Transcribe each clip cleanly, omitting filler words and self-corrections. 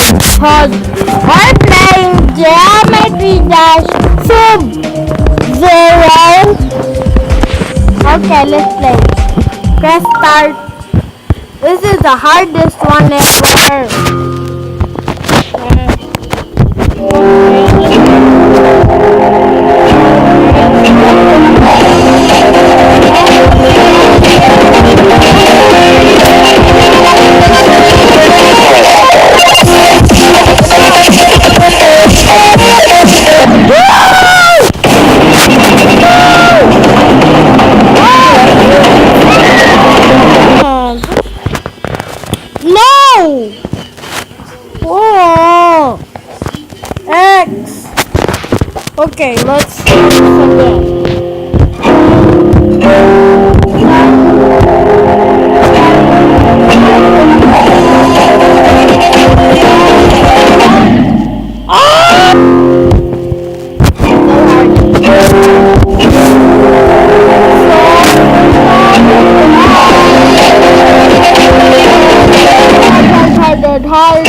Because we're playing Geometry Dash Sub Zero. Okay, let's play. Press start. This is the hardest one ever. No! Whoa! X. Okay, let's again. Hard.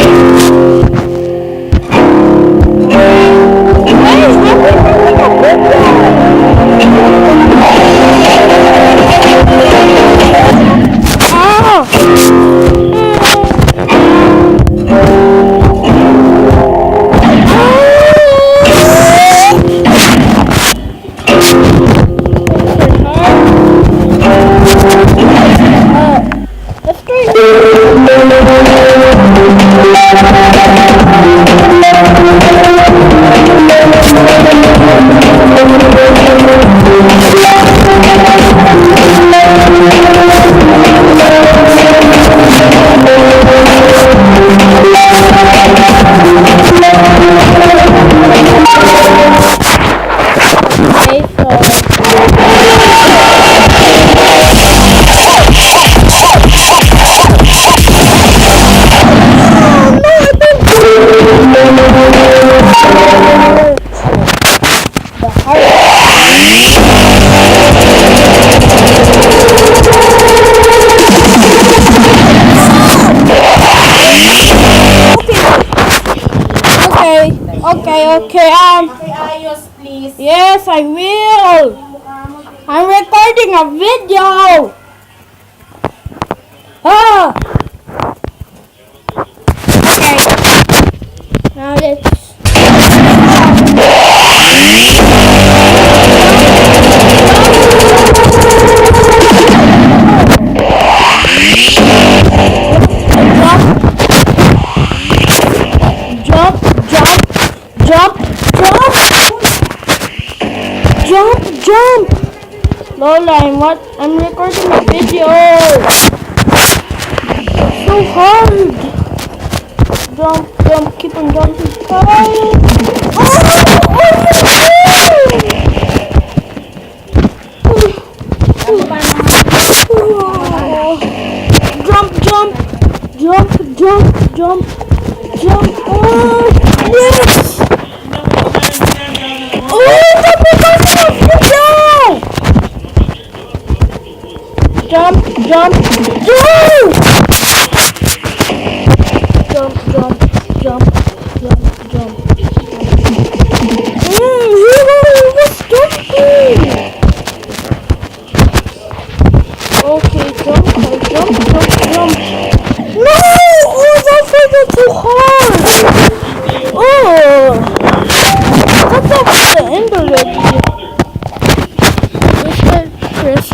Okay, Ayos, please. yes, I will. I'm recording a video. Ah. Okay. Now let's. Jump! Lola, I'm recording a video. So hard. Jump, keep on jumping. Jump. Oh, yes. Jump! Jump! Okay, jump! No! Oh, that was too hard! Oh! That's not the end already. Press.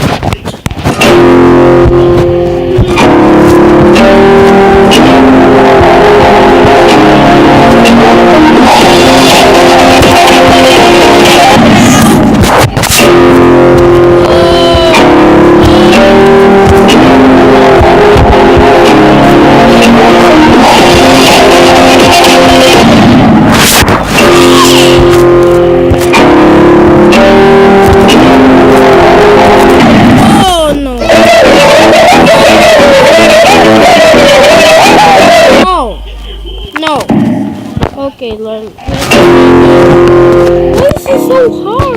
Okay, learn. This is so hard.